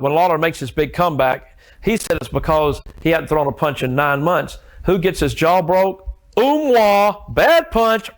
When Lawler makes his big comeback, he said it's because he hadn't thrown a punch in 9 months. Who gets his jaw broke? Wah, bad punch,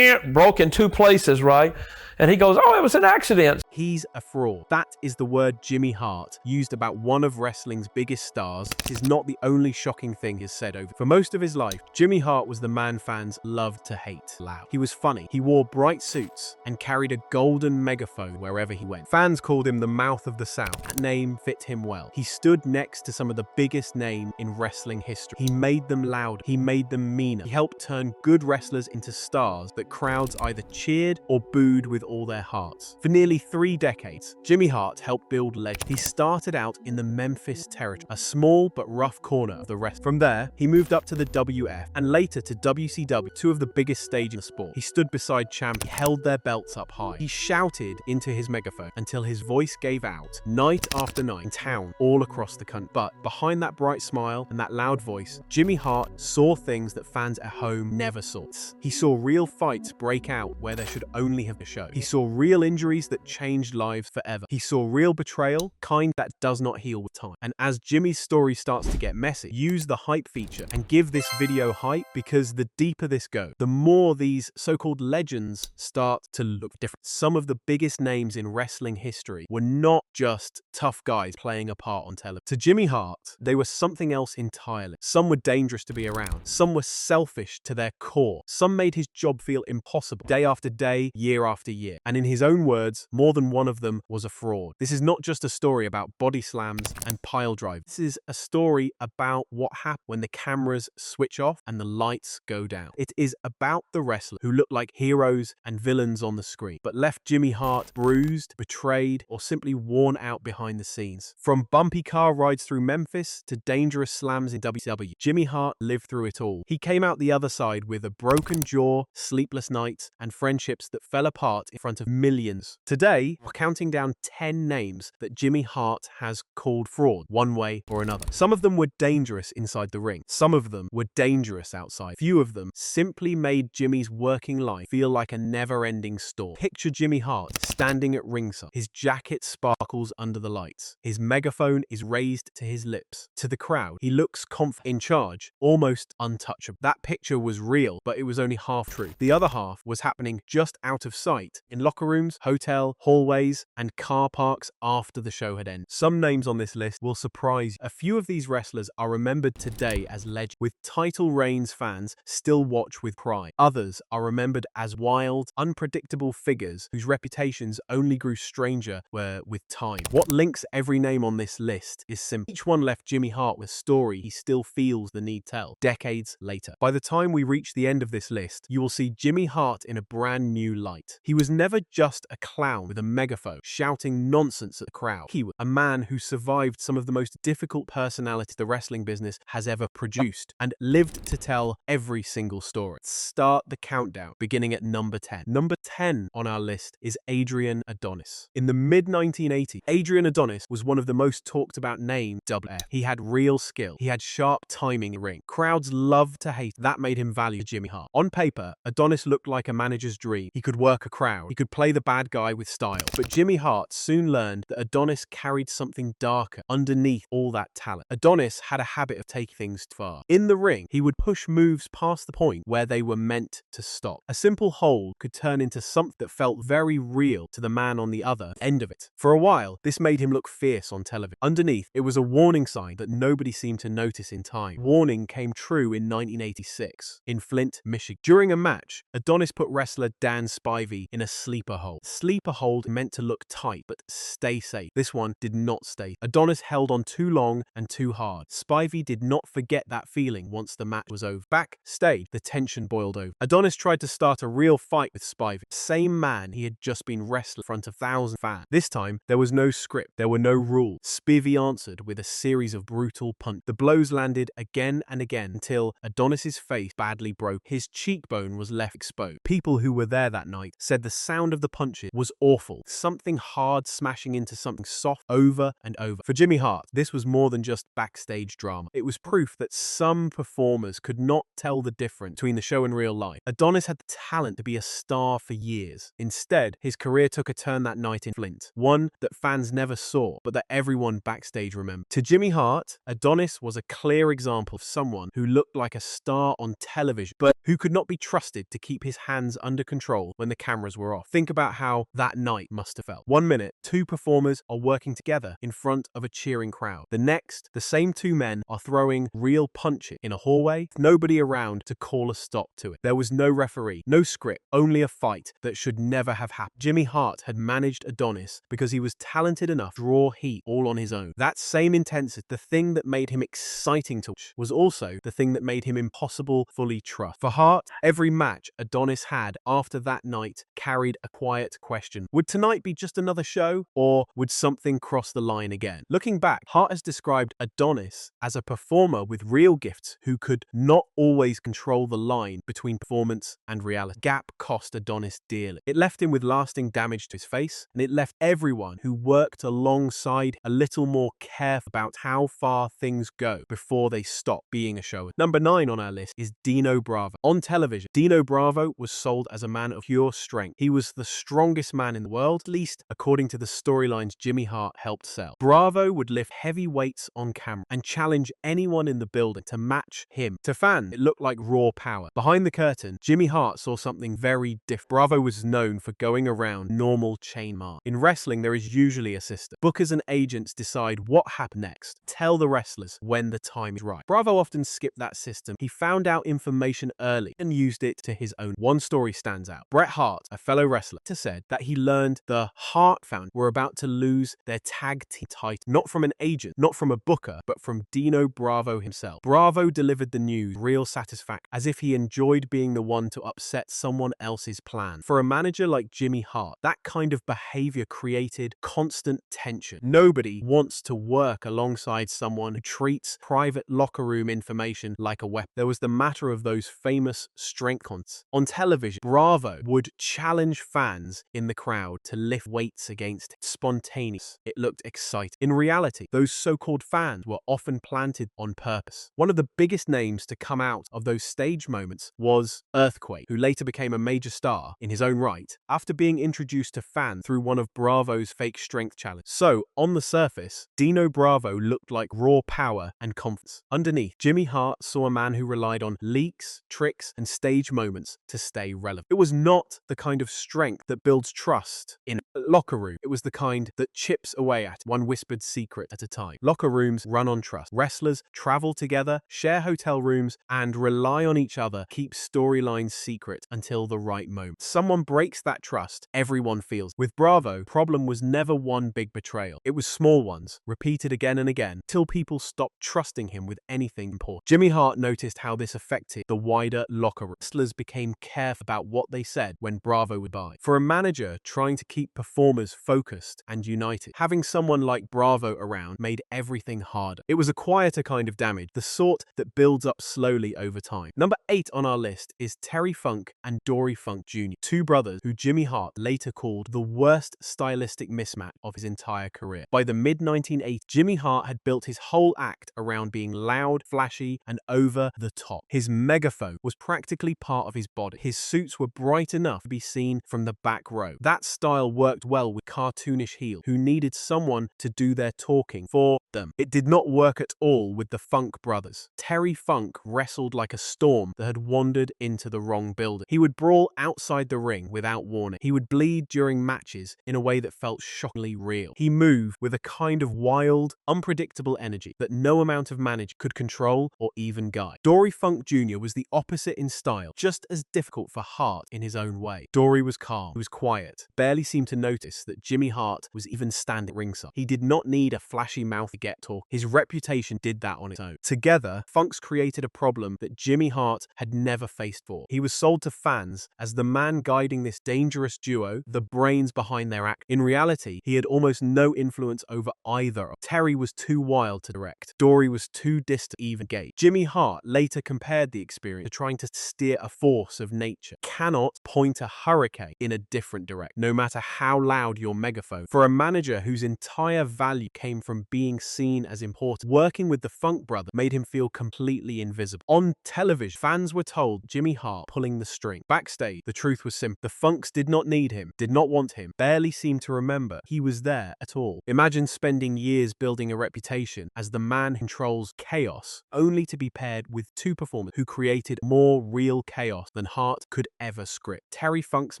broke in 2 places, right? And he goes, oh, it was an accident. He's a fraud. That is the word Jimmy Hart used about one of wrestling's biggest stars. It is not the only shocking thing he's said over. For most of his life, Jimmy Hart was the man fans loved to hate. Loud. He was funny. He wore bright suits and carried a golden megaphone wherever he went. Fans called him the mouth of the South. That name fit him well. He stood next to some of the biggest names in wrestling history. He made them louder. He made them meaner. He helped turn good wrestlers into stars that crowds either cheered or booed with all their hearts. For nearly 3 decades, Jimmy Hart helped build legend. He started out in the Memphis territory, a small but rough corner of the wrestling. From there, he moved up to the WF and later to WCW, 2 of the biggest stages in the sport. He stood beside champions, held their belts up high. He shouted into his megaphone until his voice gave out night after night in town all across the country. But behind that bright smile and that loud voice, Jimmy Hart saw things that fans at home never saw. He saw real fights break out where there should only have been a show. He saw real injuries that changed lives forever. He saw real betrayal, kind that does not heal with time. And as Jimmy's story starts to get messy, use the hype feature and give this video hype, because the deeper this goes, the more these so-called legends start to look different. Some of the biggest names in wrestling history were not just tough guys playing a part on television. To Jimmy Hart, they were something else entirely. Some were dangerous to be around. Some were selfish to their core. Some made his job feel impossible day after day, year after year. And in his own words, more than one of them was a fraud. This is not just a story about body slams and pile drive. This is a story about what happens when the cameras switch off and the lights go down. It is about the wrestlers who look like heroes and villains on the screen, but left Jimmy Hart bruised, betrayed, or simply worn out behind the scenes. From bumpy car rides through Memphis to dangerous slams in WCW, Jimmy Hart lived through it all. He came out the other side with a broken jaw, sleepless nights, and friendships that fell apart in front of millions. Today, we're counting down 10 names that Jimmy Hart has called fraud, one way or another. Some of them were dangerous inside the ring. Some of them were dangerous outside. Few of them simply made Jimmy's working life feel like a never-ending storm. Picture Jimmy Hart standing at ringside. His jacket sparkles under the lights. His megaphone is raised to his lips. To the crowd, he looks confident, in charge, almost untouchable. That picture was real, but it was only half true. The other half was happening just out of sight, in locker rooms, hotel, hallways, and car parks after the show had ended. Some names on this list will surprise you. A few of these wrestlers are remembered today as legends, with title reigns fans still watch with pride. Others are remembered as wild, unpredictable figures whose reputations only grew stranger with time. What links every name on this list is simple. Each one left Jimmy Hart with a story he still feels the need to tell, decades later. By the time we reach the end of this list, you will see Jimmy Hart in a brand new light. He was never just a clown with a megaphone shouting nonsense at the crowd. He was a man who survived some of the most difficult personalities the wrestling business has ever produced and lived to tell every single story. Start the countdown, beginning at number 10. Number 10 on our list is Adrien Adonis. In the mid-1980s, Adrien Adonis was one of the most talked about names WF. He had real skill. He had sharp timing in the ring. Crowds loved to hate. That made him value Jimmy Hart. On paper, Adonis looked like a manager's dream. He could work a crowd. He could play the bad guy with style. But Jimmy Hart soon learned that Adonis carried something darker underneath all that talent. Adonis had a habit of taking things too far. In the ring, he would push moves past the point where they were meant to stop. A simple hold could turn into something that felt very real to the man on the other end of it. For a while, this made him look fierce on television. Underneath, it was a warning sign that nobody seemed to notice in time. Warning came true in 1986 in Flint, Michigan. During a match, Adonis put wrestler Dan Spivey in a sleeper hold. Sleeper hold meant to look tight, but stay safe. This one did not stay. Adonis held on too long and too hard. Spivey did not forget that feeling once the match was over. Backstage, the tension boiled over. Adonis tried to start a real fight with Spivey, same man he had just been wrestling in front of thousands of fans. This time, there was no script. There were no rules. Spivey answered with a series of brutal punches. The blows landed again and again until Adonis's face badly broke. His cheekbone was left exposed. People who were there that night said the sound of the punches was awful. simple, something hard smashing into something soft over and over. For Jimmy Hart, this was more than just backstage drama. It was proof that some performers could not tell the difference between the show and real life. Adonis had the talent to be a star for years. Instead, his career took a turn that night in Flint, one that fans never saw, but that everyone backstage remembered. To Jimmy Hart, Adonis was a clear example of someone who looked like a star on television, but who could not be trusted to keep his hands under control when the cameras were off. Think about how that night must have felt. 1 minute, two performers are working together in front of a cheering crowd. The next, the same two men are throwing real punches in a hallway, with nobody around to call a stop to it. There was no referee, no script, only a fight that should never have happened. Jimmy Hart had managed Adonis because he was talented enough to draw heat all on his own. That same intensity, the thing that made him exciting to watch, was also the thing that made him impossible fully trust. For Hart, every match Adonis had after that night carried a quiet question. Would tonight be just another show, or would something cross the line again? Looking back, Hart has described Adonis as a performer with real gifts who could not always control the line between performance and reality. Gap cost Adonis dearly. It left him with lasting damage to his face, and it left everyone who worked alongside a little more careful about how far things go before they stop being a show. Number 9 on our list is Dino Bravo. On television, Dino Bravo was sold as a man of pure strength. He was the strongest man in the world, at least according to the storylines Jimmy Hart helped sell. Bravo would lift heavy weights on camera and challenge anyone in the building to match him. To fans, it looked like raw power. Behind the curtain, Jimmy Hart saw something very different. Bravo was known for going around normal chain marks. In wrestling, there is usually a system. Bookers and agents decide what happens next, tell the wrestlers when the time is right. Bravo often skipped that system. He found out information early and used it to his own. One story stands out. Bret Hart, a fellow wrestler, said that he learned the Hart Foundation were about to lose their tag team title, not from an agent, not from a booker, but from Dino Bravo himself. Bravo delivered the news, real satisfaction, as if he enjoyed being the one to upset someone else's plan. For a manager like Jimmy Hart, that kind of behavior created constant tension. Nobody wants to work alongside someone who treats private locker room information like a weapon. There was the matter of those famous strength contests. On television, Bravo would challenge fans in the crowd to lift weights against him. Spontaneous. It looked exciting. In reality, those so-called fans were often planted on purpose. One of the biggest names to come out of those stage moments was Earthquake, who later became a major star in his own right after being introduced to fans through one of Bravo's fake strength challenges. So, on the surface, Dino Bravo looked like raw power and confidence. Underneath, Jimmy Hart saw a man who relied on leaks, tricks, and stage moments to stay relevant. It was not the kind of strength that builds trust in a locker room. It was the kind that chips away at one whispered secret at a time. Locker rooms run on trust. Wrestlers travel together, share hotel rooms, and rely on each other, keep storylines secret until the right moment. Someone breaks that trust, everyone feels. With Bravo, problem was never one big betrayal. It was small ones, repeated again and again, till people stopped trusting him with anything important. Jimmy Hart noticed how this affected the wider locker room. Wrestlers became careful about what they said when Bravo would buy. For a manager trying to keep performers focused and united, having someone like Bravo around made everything harder. It was a quieter kind of damage, the sort that builds up slowly over time. Number 8 on our list is Terry Funk and Dory Funk Jr., two brothers who Jimmy Hart later called the worst stylistic mismatch of his entire career. By the mid-1980s, Jimmy Hart had built his whole act around being loud, flashy, and over the top. His megaphone was practically part of his body. His suits were bright enough to be seen from the back row. That style worked well with cartoonish heels who needed someone to do their talking for them. It did not work at all with the Funk brothers. Terry Funk wrestled like a storm that had wandered into the wrong building. He would brawl outside the ring without warning. He would bleed during matches in a way that felt shockingly real. He moved with a kind of wild, unpredictable energy that no amount of management could control or even guide. Dory Funk Jr. was the opposite in style, just as difficult for Hart in his own way. Dory was calm, he was quiet, barely seemed to notice that Jimmy Hart was even standing ringside. He did not need a flashy mouth to get talk. His reputation did that on its own. Together, Funks created a problem that Jimmy Hart had never faced before. He was sold to fans as the man guiding this dangerous duo, the brains behind their act. In reality, he had almost no influence over either. Terry was too wild to direct. Dory was too distant to even gauge. Jimmy Hart later compared the experience to trying to steer a force of nature. Cannot point a hurricane in a different direction. No matter how loud your megaphone. For a manager whose entire value came from being seen as important, working with the Funk Brothers made him feel completely invisible. On television, fans were told Jimmy Hart pulling the string. Backstage, the truth was simple. The Funks did not need him, did not want him, barely seemed to remember he was there at all. Imagine spending years building a reputation as the man who controls chaos, only to be paired with two performers who created more real chaos than Hart could ever script. Terry Funk's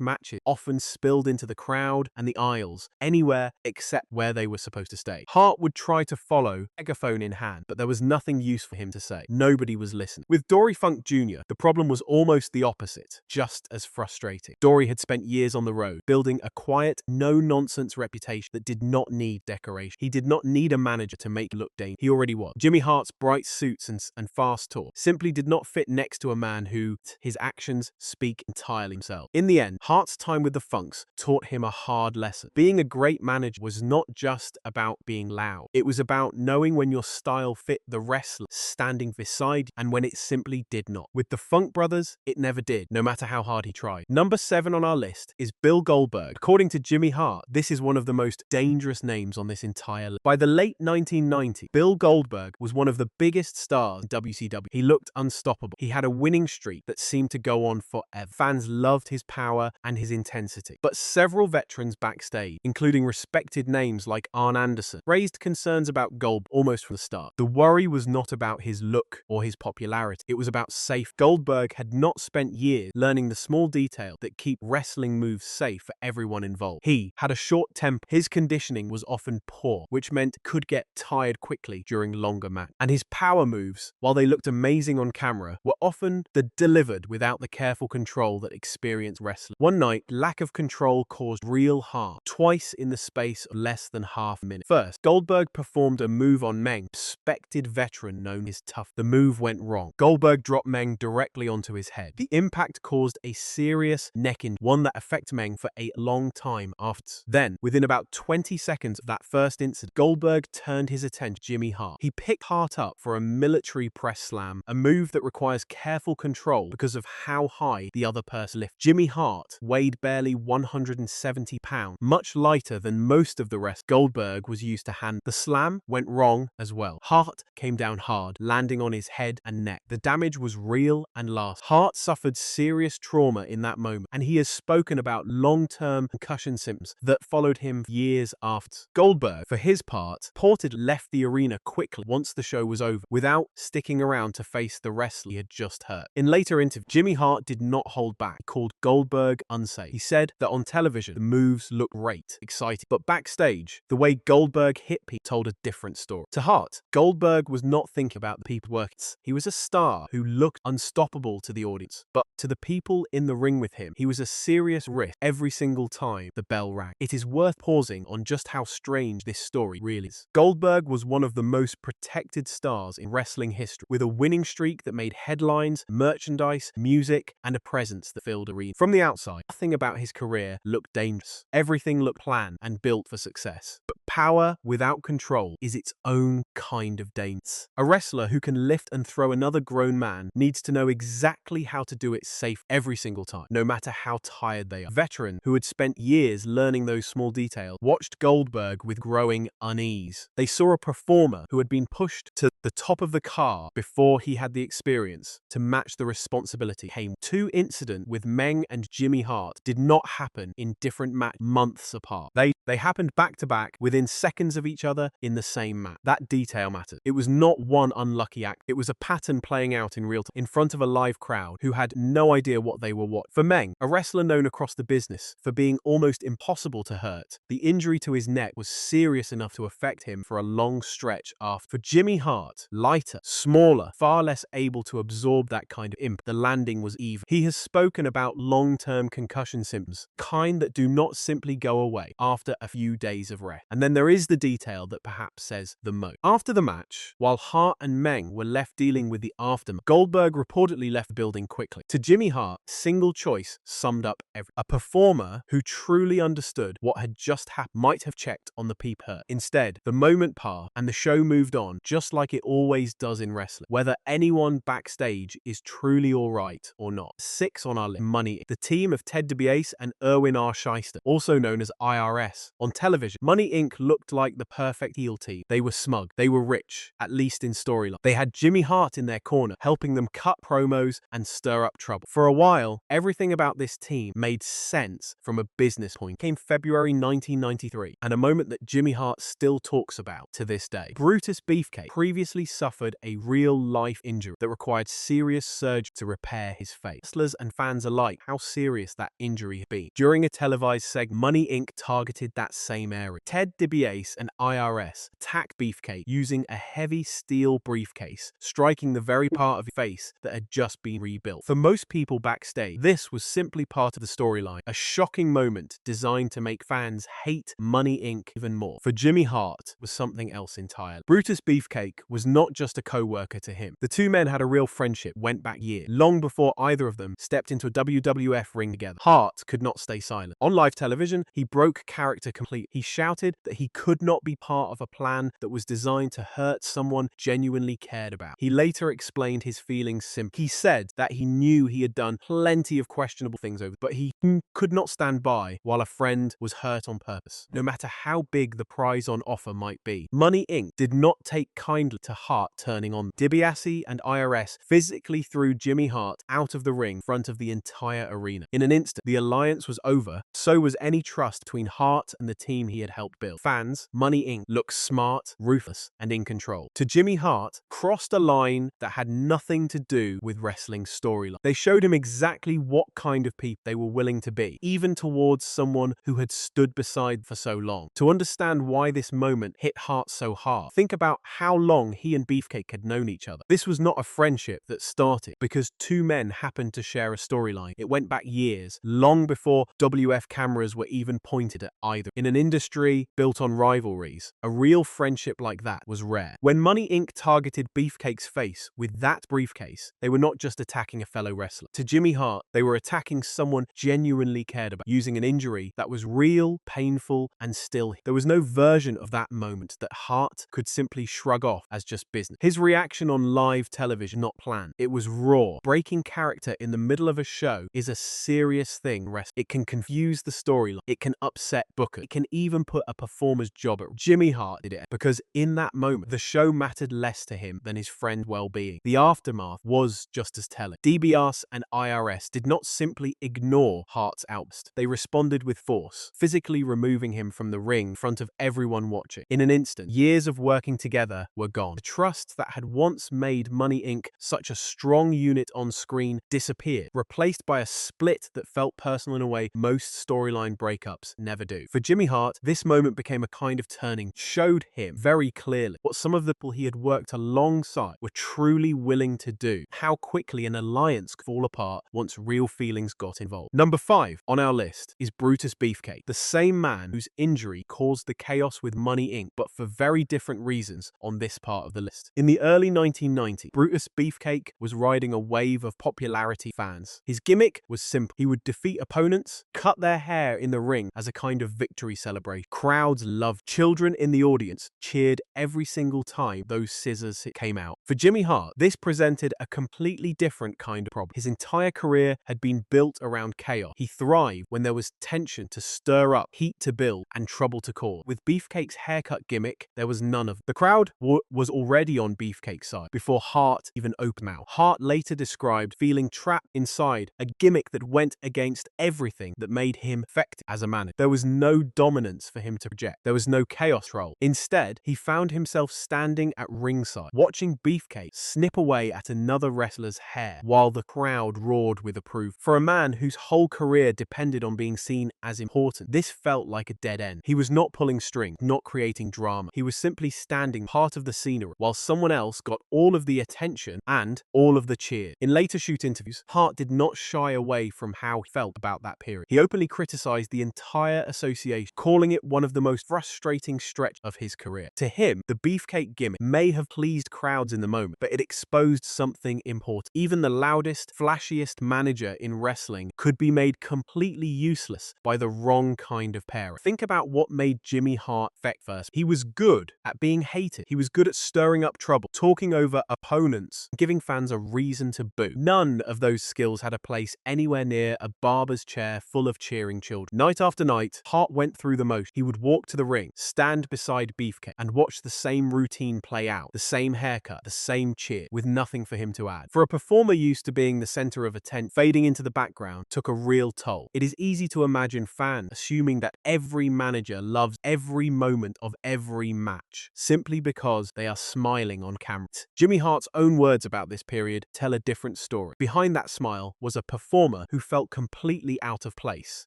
matches often spilled into the crowd and the aisles, anywhere except where they were supposed to stay. Hart would try to follow, megaphone in hand, but there was nothing useful for him to say. Nobody was listening. With Dory Funk Jr., the problem was almost the opposite, just as frustrating. Dory had spent years on the road, building a quiet, no-nonsense reputation that did not need decoration. He did not need a manager to make it look dangerous. He already was. Jimmy Hart's bright suits and fast talk simply did not fit next to a man who, his actions speak entirely himself. In the end, Hart's time with the Funks taught him a hard lesson. Being a great manager was not just about being loud. It was about knowing when your style fit the wrestler standing beside you and when it simply did not. With the Funk Brothers, it never did, no matter how hard he tried. Number 7 on our list is Bill Goldberg. According to Jimmy Hart, this is one of the most dangerous names on this entire list. By the late 1990s, Bill Goldberg was one of the biggest stars in WCW. He looked unstoppable. He had a winning streak that seemed to go on forever. Fans loved his power and his intensity. But several veterans backstage, including respected names like Arn Anderson, raised concerns about Goldberg almost from the start. The worry was not about his look or his popularity. It was about safe. Goldberg had not spent years learning the small details that keep wrestling moves safe for everyone involved. He had a short temper. His conditioning was often poor, which meant he could get tired quickly during longer matches. And his power moves, while they looked amazing on camera, were often delivered without the careful control that experienced wrestlers. One night, lack of control caused real harm, twice in the space of less than half a minute. First, Goldberg performed a move on Meng, a respected veteran known as tough. The move went wrong. Goldberg dropped Meng directly onto his head. The impact caused a serious neck injury, one that affected Meng for a long time after. Then, within about 20 seconds of that first incident, Goldberg turned his attention to Jimmy Hart. He picked Hart up for a military press slam, a move that requires careful control because of how high the other person lifted. Jimmy Hart weighed barely 170 pounds, much lighter than most of the rest Goldberg was used to handle. The slam went wrong as well. Hart came down hard, landing on his head and neck. The damage was real and lasting. Hart suffered serious trauma in that moment, and he has spoken about long-term concussion symptoms that followed him years after. Goldberg, for his part, reportedly left the arena quickly once the show was over, without sticking around to face the wrestler he had just hurt. In later interviews, Jimmy Hart did not hold back. He called Goldberg unsafe. He said that on television, the moves looked great, exciting, but backstage, the way Goldberg hit people told a different story. To Hart, Goldberg was not thinking about the people working. He was a star who looked unstoppable to the audience, but to the people in the ring with him, he was a serious risk every single time the bell rang. It is worth pausing on just how strange this story really is. Goldberg was one of the most protected stars in wrestling history, with a winning streak that made headlines, merchandise, music, and a presence that filled arenas. From the outside, nothing about his career looked dangerous. Everything looked planned and built for success. But power without control is its own kind of danger. A wrestler who can lift and throw another grown man needs to know exactly how to do it safe every single time, no matter how tired they are. A veteran who had spent years learning those small details watched Goldberg with growing unease. They saw a performer who had been pushed to the top of the car before he had the experience to match the responsibility. Two incidents with Meng and Jimmy Hart did not happen in different months apart. They happened back to back within seconds of each other in the same match. That detail mattered. It was not one unlucky act. It was a pattern playing out in real time in front of a live crowd who had no idea what they were watching. For Meng, a wrestler known across the business for being almost impossible to hurt, the injury to his neck was serious enough to affect him for a long stretch after. For Jimmy Hart, lighter, smaller, far less able to absorb that kind of impact, the landing was even. He has spoken about long-term concussion symptoms, kind that do not simply go away after a few days of rest. And then there is the detail that perhaps says the most. After the match, while Hart and Meng were left dealing with the aftermath, Goldberg reportedly left the building quickly. To Jimmy Hart, single choice summed up everything. A performer who truly understood what had just happened might have checked on the people hurt. Instead, the moment passed and the show moved on, just like it always does in wrestling. Whether anyone backstage is truly alright or not. 6 on our list. Money. The team of Ted DiBiase and Erwin R. Shyster, also known as IRS. On television, Money Inc. looked like the perfect heel team. They were smug. They were rich, at least in storyline. They had Jimmy Hart in their corner, helping them cut promos and stir up trouble. For a while, everything about this team made sense from a business point. Came February 1993, and a moment that Jimmy Hart still talks about to this day. Brutus Beefcake previously suffered a real-life injury that required serious surgery to repair his face. Wrestlers and fans alike, how serious that injury had been. During a televised segment, Money Inc. targeted that same area. Ted DiBiase and IRS attacked Beefcake using a heavy steel briefcase, striking the very part of his face that had just been rebuilt. For most people backstage, this was simply part of the storyline, a shocking moment designed to make fans hate Money Inc. even more. For Jimmy Hart, was something else entirely. Brutus Beefcake was not just a co-worker to him. The two men had a real friendship, went back years, long before either of them stepped into a WWF ring together. Hart could not stay silent. On live television, he broke character completely. He shouted that he could not be part of a plan that was designed to hurt someone genuinely cared about. He later explained his feelings simply. He said that he knew he had done plenty of questionable things over, but he could not stand by while a friend was hurt on purpose, no matter how big the prize on offer might be. Money Inc. did not take kindly to Hart turning on them. DiBiase and IRS physically threw Jimmy Hart out of the ring in front of the entire arena. In an instant, the alliance was over, so was any trust between Hart and the team he had helped build. Fans, Money Inc. looked smart, ruthless, and in control. To Jimmy Hart, crossed a line that had nothing to do with wrestling's storyline. They showed him exactly what kind of people they were willing to be, even towards someone who had stood beside for so long. To understand why this moment hit Hart so hard, think about how long he and Beefcake had known each other. This was not a friendship that started because two men happened to share a storyline. It went back years, long before WF cameras were even pointed at either. In an industry built on rivalries, a real friendship like that was rare. When Money Inc. targeted Beefcake's face with that briefcase, they were not just attacking a fellow wrestler. To Jimmy Hart, they were attacking someone genuinely cared about, using an injury that was real, painful, and still. There was no version of that moment that Hart could simply shrug off as just business. His reaction on live television, not planned. It was raw. Breaking character in the middle of a show is a serious thing. It can confuse the storyline. It can upset bookers. It can even put a performer's job at risk. Jimmy Hart did it because in that moment, the show mattered less to him than his friend's well-being. The aftermath was just as telling. DiBiase and IRS did not simply ignore Hart's outburst. They responded with force, physically removing him from the ring in front of everyone watching. In an instant, years of working together were gone. The trust that had once made Money Inc. such a strong unit on screen disappeared, replaced by a split that felt personal in a way most storyline breakups never do. For Jimmy Hart, this moment became a kind of turning, showed him very clearly what some of the people he had worked alongside were truly willing to do, how quickly an alliance could fall apart once real feelings got involved. Number 5 on our list is Brutus Beefcake, the same man whose injury caused the chaos with Money Inc., but for very different reasons on this part of the list. In the early 1990s, Brutus Beefcake was riding a wave of popularity fans. His gimmick was simple. He would defeat opponents, cut their hair in the ring as a kind of victory celebration. Crowds loved. Children in the audience cheered every single time those scissors came out. For Jimmy Hart, this presented a completely different kind of problem. His entire career had been built around chaos. He thrived when there was tension to stir up, heat to build, and trouble to cause. With Beefcake's haircut gimmick, there was none of it. The crowd was already on Beefcake's side before Hart even opened mouth. Hart later described feeling trapped inside a gimmick that went against everything that made him effective as a manager. There was no dominance for him to project. There was no chaos role. Instead, he found himself standing at ringside, watching Beefcake snip away at another wrestler's hair while the crowd roared with approval. For a man whose whole career depended on being seen as important, this felt like a dead end. He was not pulling strings, not creating drama. He was simply standing part of the scenery while someone else got all of the attention and all of the cheer. In later shoot interviews, Hart did not shy away from how he felt about that period. He openly criticized the entire association, calling it one of the most most frustrating stretch of his career. To him, the beefcake gimmick may have pleased crowds in the moment, but it exposed something important. Even the loudest, flashiest manager in wrestling could be made completely useless by the wrong kind of pairing. Think about what made Jimmy Hart effect first. He was good at being hated. He was good at stirring up trouble, talking over opponents, giving fans a reason to boo. None of those skills had a place anywhere near a barber's chair full of cheering children. Night after night, Hart went through the motion. He would walk to the ring, stand beside Beefcake, and watch the same routine play out, the same haircut, the same cheer, with nothing for him to add. For a performer used to being the center of attention, fading into the background took a real toll. It is easy to imagine fans assuming that every manager loves every moment of every match, simply because they are smiling on camera. Jimmy Hart's own words about this period tell a different story. Behind that smile was a performer who felt completely out of place,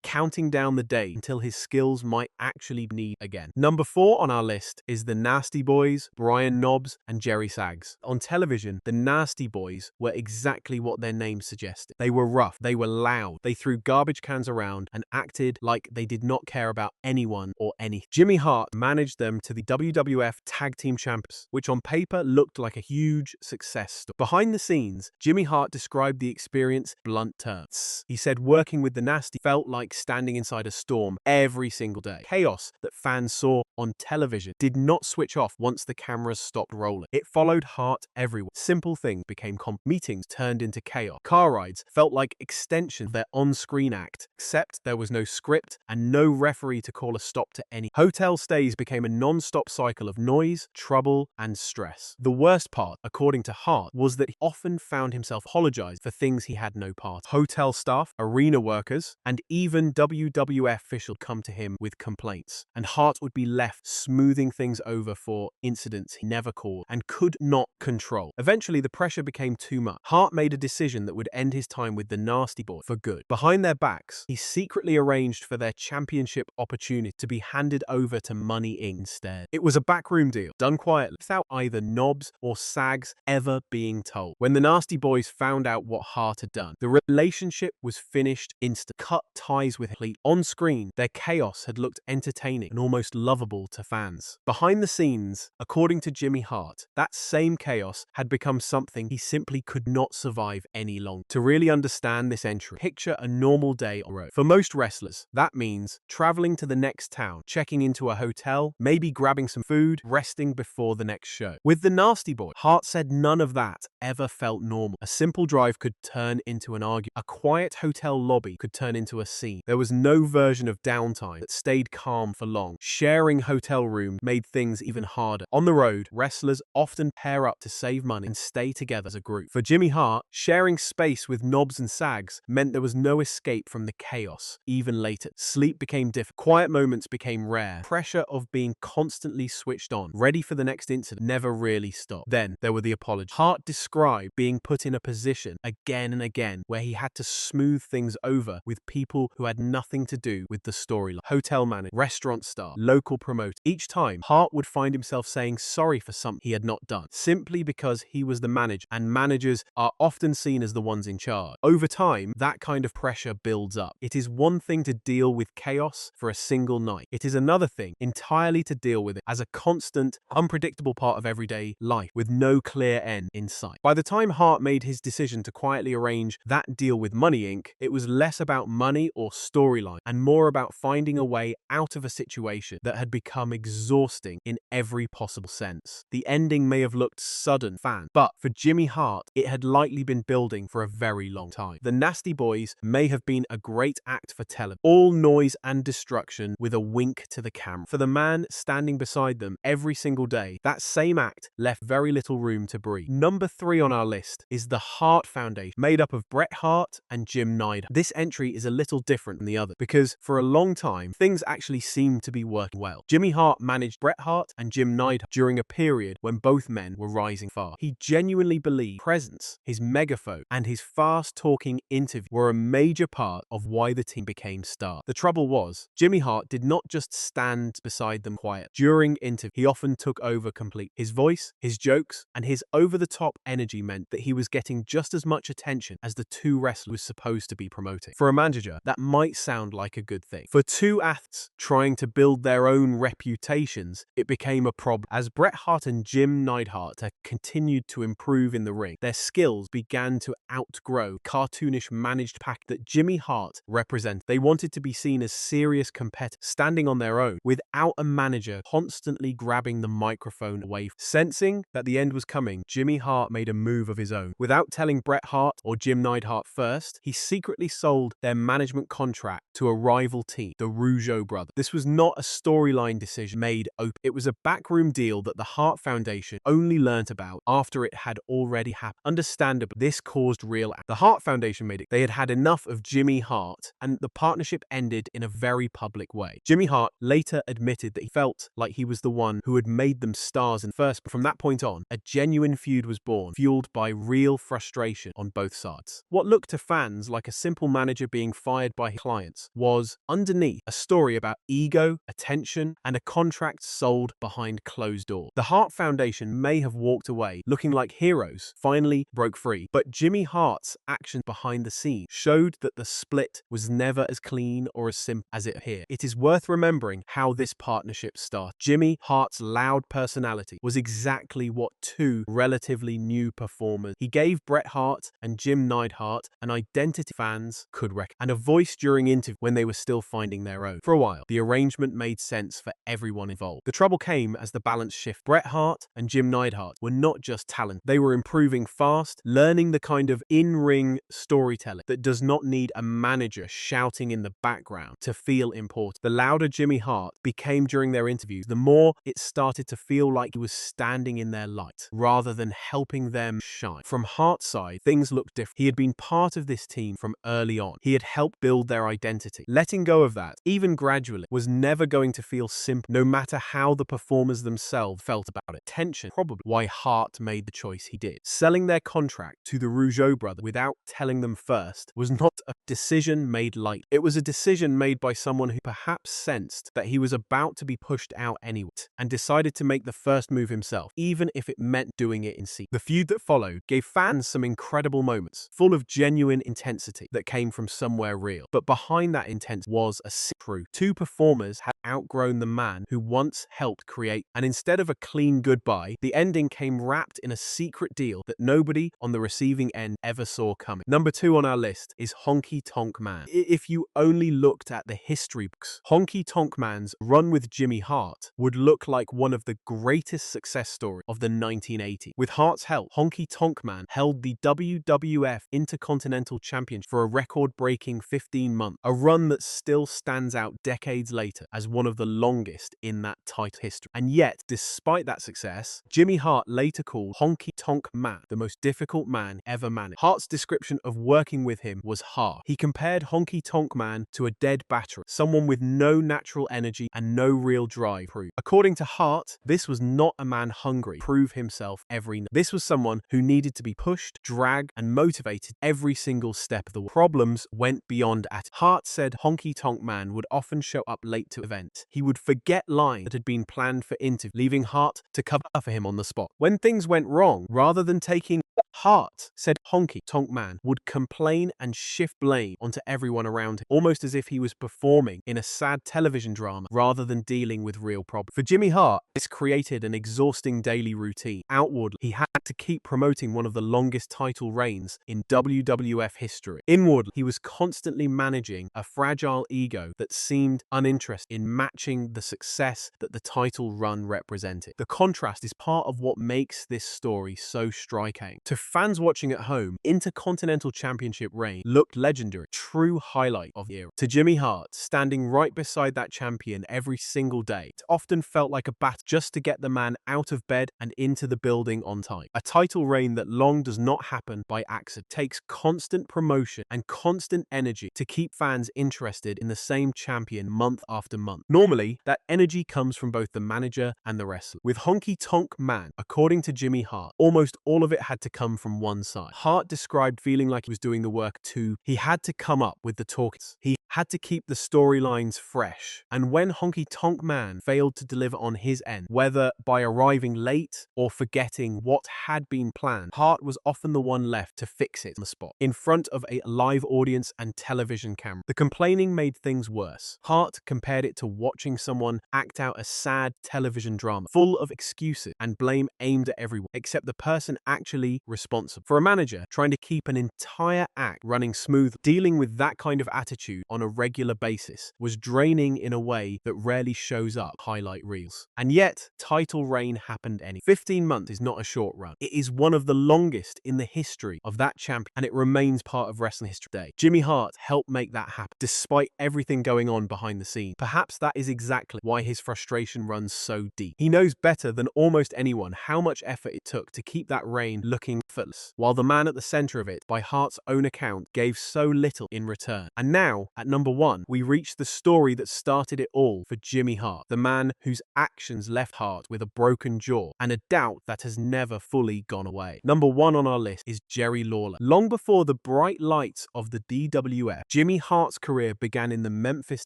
counting down the day until his skills might actually need again. Number 4 on our list is the Nasty Boys, Brian Knobbs, and Jerry Saggs. On television, the Nasty Boys were exactly what their name suggested. They were rough, they were loud, they threw garbage cans around and acted like they did not care about anyone or anything. Jimmy Hart managed them to the WWF Tag Team Champions, which on paper looked like a huge success story. Behind the scenes, Jimmy Hart described the experience in blunt terms. He said working with the Nasty felt like standing inside a storm every single day. Chaos that fans saw on television did not switch off once the cameras stopped rolling. It followed Hart everywhere. Simple things became meetings turned into chaos. Car rides felt like extension of their on-screen act, except there was no script and no referee to call a stop to any. Hotel stays became a non-stop cycle of noise, trouble, and stress. The worst part, according to Hart, was that he often found himself apologizing for things he had no part. Hotel staff, arena workers, and even WWF officials come to him with complaints, and Hart would be left smoothing things over for incidents he never caused and could not control. Eventually, the pressure became too much. Hart made a decision that would end his time with the Nasty Boys for good. Behind their backs, he secretly arranged for their championship opportunity to be handed over to Money Inc. instead. It was a backroom deal, done quietly, without either Knobbs or Saggs ever being told. When the Nasty Boys found out what Hart had done, the relationship was finished instant. Cut ties with complete. On screen, their chaos had looked entertaining and almost lovable to fans. Behind the scenes, according to Jimmy Hart, that same chaos had become something he simply could not survive any longer. To really understand this entry, picture a normal day on the road. For most wrestlers, that means traveling to the next town, checking into a hotel, maybe grabbing some food, resting before the next show. With the Nasty Boys, Hart said none of that ever felt normal. A simple drive could turn into an argument. A quiet hotel lobby could turn into a scene. There was no version of downtime that stayed calm for long. Sharing hotel rooms made things even harder. On the road, wrestlers often pair up to save money and stay together as a group. For Jimmy Hart, sharing space with Knobbs and Saggs meant there was no escape from the chaos. Even later, sleep became difficult. Quiet moments became rare. Pressure of being constantly switched on, ready for the next incident, never really stopped. Then there were the apologies. Hart described being put in a position again and again where he had to smooth things over with people who had nothing to do with the storyline. Hotel manager, restaurant staff, local promoter. Each time, Hart would find himself saying sorry for something he had not done, simply because he was the manager, and managers are often seen as the ones in charge. Over time, that kind of pressure builds up. It is one thing to deal with chaos for a single night. It is another thing entirely to deal with it as a constant, unpredictable part of everyday life with no clear end in sight. By the time Hart made his decision to quietly arrange that deal with Money Inc., it was less about money or storyline and more about finding a way out of a situation that had become exhausting in every possible sense. The ending may have looked sudden, but for Jimmy Hart, it had likely been building for a very long time. The Nasty Boys may have been a great act for television, all noise and destruction with a wink to the camera. For the man standing beside them every single day, that same act left very little room to breathe. Number 3 on our list is the Hart Foundation, made up of Bret Hart and Jim Neidhart. This entry is a little different than the other because for a long time, things actually seemed to be working well. Jimmy Hart managed Bret Hart and Jim Neidhart during a period when both men were rising fast. He genuinely believed presence, his megaphone, and his fast-talking interview were a major part of why the team became stars. The trouble was, Jimmy Hart did not just stand beside them quiet. During interviews, he often took over completely. His voice, his jokes, and his over-the-top energy meant that he was getting just as much attention as the two wrestlers were supposed to be promoting. For a manager, that might sound like a good thing. For two athletes trying to build their own reputations, it became a problem. As Bret Hart and Jim Neidhart continued to improve in the ring, their skills began to outgrow the cartoonish managed pack that Jimmy Hart represented. They wanted to be seen as serious competitors, standing on their own, without a manager constantly grabbing the microphone away. Sensing that the end was coming, Jimmy Hart made a move of his own. Without telling Bret Hart or Jim Neidhart first, he secretly sold their management contract to a rival team, the Rougeau brothers. This was not a storyline decision made open. It was a backroom deal that the Hart Foundation only learnt about after it had already happened. Understandably, this caused real anger. The Hart Foundation made it. They had had enough of Jimmy Hart, and the partnership ended in a very public way. Jimmy Hart later admitted that he felt like he was the one who had made them stars in first. From that point on, a genuine feud was born, fueled by real frustration on both sides. What looked to fans like a simple manager being fired by his clients was, underneath, a story about ego, attention, and a contract sold behind closed doors. The Hart Foundation may have walked away looking like heroes finally broke free, but Jimmy Hart's actions behind the scenes showed that the split was never as clean or as simple as it appeared. It is worth remembering how this partnership started. Jimmy Hart's loud personality was exactly what two relatively new performers. He gave Bret Hart and Jim Neidhart an identity fans could recognize, and a voice during interviews when they were still finding their own. For a while, the arrangement made sense for everyone involved. The trouble came as the balance shifted. Bret Hart and Jim Neidhart were not just talent. They were improving fast, learning the kind of in-ring storytelling that does not need a manager shouting in the background to feel important. The louder Jimmy Hart became during their interviews, the more it started to feel like he was standing in their light rather than helping them shine. From Hart's side, things looked different. He had been part of this team from early on. He had helped build their identity. Letting go of that, even gradually, was never going to feel simple, no matter how the performers themselves felt about it. Tension, probably why Hart made the choice he did. Selling their contract to the Rougeau brothers without telling them first was not a decision made light. It was a decision made by someone who perhaps sensed that he was about to be pushed out anyway and decided to make the first move himself, even if it meant doing it in secret. The feud that followed gave fans some incredible moments, full of genuine intensity that came from somewhere real. But behind that intensity was a truth. Two performers had outgrown the man who once helped create, and instead of a clean goodbye, the ending came wrapped in a secret deal that nobody on the receiving end ever saw coming. Number 2 on our list is Honky Tonk Man. If you only looked at the history books, Honky Tonk Man's run with Jimmy Hart would look like one of the greatest success stories of the 1980s. With Hart's help, Honky Tonk Man held the WWF Intercontinental Championship for a record-breaking 15 months, a run that still stands out decades later as one of the longest in that title history. And yet, despite that success, Jimmy Hart later called Honky Tonk Man the most difficult man ever managed. Hart's description of working with him was harsh. He compared Honky Tonk Man to a dead battery, someone with no natural energy and no real drive. According to Hart, this was not a man hungry to prove himself every night. This was someone who needed to be pushed, dragged, and motivated every single step of the way. Problems went beyond at. Hart said Honky Tonk Man would often show up late to events. He would forget lines that had been planned for interviews, leaving Hart to cover for him on the spot. When things went wrong, rather than taking Hart said Honky Tonk Man would complain and shift blame onto everyone around him, almost as if he was performing in a sad television drama rather than dealing with real problems. For Jimmy Hart, this created an exhausting daily routine. Outwardly, he had to keep promoting one of the longest title reigns in WWF history. Inwardly, he was constantly managing a fragile ego that seemed uninterested in matching the success that the title run represented. The contrast is part of what makes this story so striking. To fans watching at home, Intercontinental Championship reign looked legendary, true highlight of the era. To Jimmy Hart, standing right beside that champion every single day, it often felt like a battle just to get the man out of bed and into the building on time. A title reign that long does not happen by accident. It takes constant promotion and constant energy to keep fans interested in the same champion month after month. Normally, that energy comes from both the manager and the wrestler. With Honky Tonk Man, according to Jimmy Hart, almost all of it had to come come from one side. Hart described feeling like he was doing the work too. He had to come up with the talkings. He had to keep the storylines fresh. And when Honky Tonk Man failed to deliver on his end, whether by arriving late or forgetting what had been planned, Hart was often the one left to fix it on the spot, in front of a live audience and television camera. The complaining made things worse. Hart compared it to watching someone act out a sad television drama, full of excuses and blame aimed at everyone, except the person actually responsible. For a manager, trying to keep an entire act running smoothly, dealing with that kind of attitude on a regular basis was draining in a way that rarely shows up highlight reels. And yet, title reign happened anyway. 15 months is not a short run. It is one of the longest in the history of that champion, and it remains part of wrestling history today. Jimmy Hart helped make that happen, despite everything going on behind the scenes. Perhaps that is exactly why his frustration runs so deep. He knows better than almost anyone how much effort it took to keep that reign looking effortless, while the man at the center of it, by Hart's own account, gave so little in return. And now, at number 1, we reach the story that started it all for Jimmy Hart, the man whose actions left Hart with a broken jaw and a doubt that has never fully gone away. Number 1 on our list is Jerry Lawler. Long before the bright lights of the DWF, Jimmy Hart's career began in the Memphis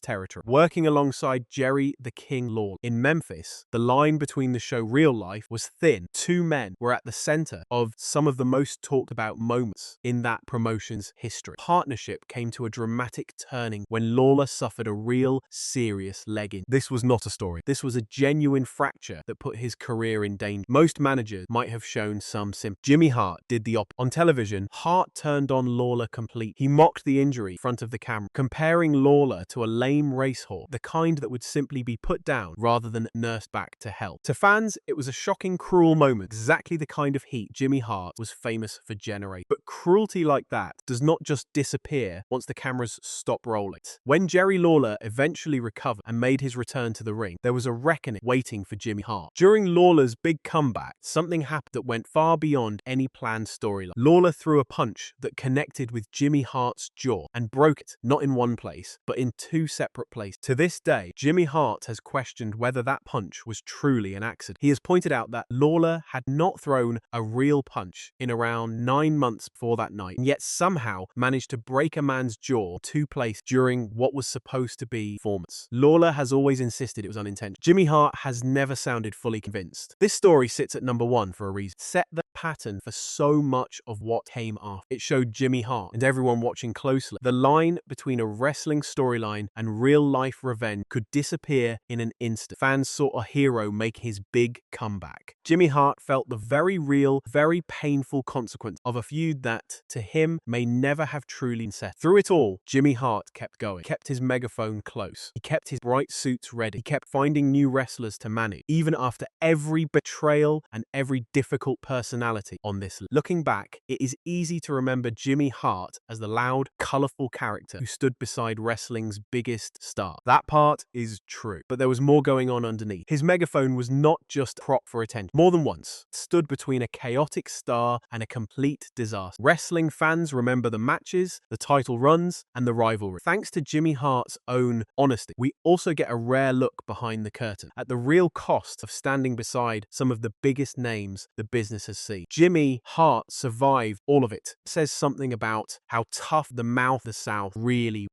territory, working alongside Jerry the King Lawler. In Memphis, the line between the show Real Life was thin. Two men were at the center of some of the most talked about moments in that promotion's history. Partnership came to a dramatic turning when Lawler suffered a real serious leg injury. This was not a story. This was a genuine fracture that put his career in danger. Most managers might have shown some sympathy. Jimmy Hart did the opposite. On television, Hart turned on Lawler completely. He mocked the injury in front of the camera, comparing Lawler to a lame racehorse, the kind that would simply be put down rather than nursed back to health. To fans, it was a shocking, cruel moment, exactly the kind of heat Jimmy Hart was famous for generating. But cruelty like that does not just disappear once the cameras stop rolling. When Jerry Lawler eventually recovered and made his return to the ring, there was a reckoning waiting for Jimmy Hart. During Lawler's big comeback, something happened that went far beyond any planned storyline. Lawler threw a punch that connected with Jimmy Hart's jaw and broke it, not in one place, but in 2 separate places. To this day, Jimmy Hart has questioned whether that punch was truly an accident. He has pointed out that Lawler had not thrown a real punch in around 9 months before that night, and yet somehow managed to break a man's jaw 2 places during what was supposed to be performance. Lawler has always insisted it was unintentional. Jimmy Hart has never sounded fully convinced. This story sits at number 1 for a reason. Set the pattern for so much of what came after. It showed Jimmy Hart and everyone watching closely the line between a wrestling storyline and real-life revenge could disappear in an instant. Fans saw a hero make his big comeback. Jimmy Hart felt the very real, very painful consequence of a feud that, to him, may never have truly been set. Through it all, Jimmy Hart kept going, kept his megaphone close. He kept his bright suits ready. He kept finding new wrestlers to manage, even after every betrayal and every difficult personality on this list. Looking back, it is easy to remember Jimmy Hart as the loud, colorful character who stood beside wrestling's biggest star. That part is true, but there was more going on underneath. His megaphone was not just a prop for attention. More than once, it stood between a chaotic star and a complete disaster. Wrestling fans remember the matches, the title runs, and the rivalry. Thanks to Jimmy Hart's own honesty, we also get a rare look behind the curtain at the real cost of standing beside some of the biggest names the business has seen. Jimmy Hart survived all of it. It says something about how tough the mouth of the South really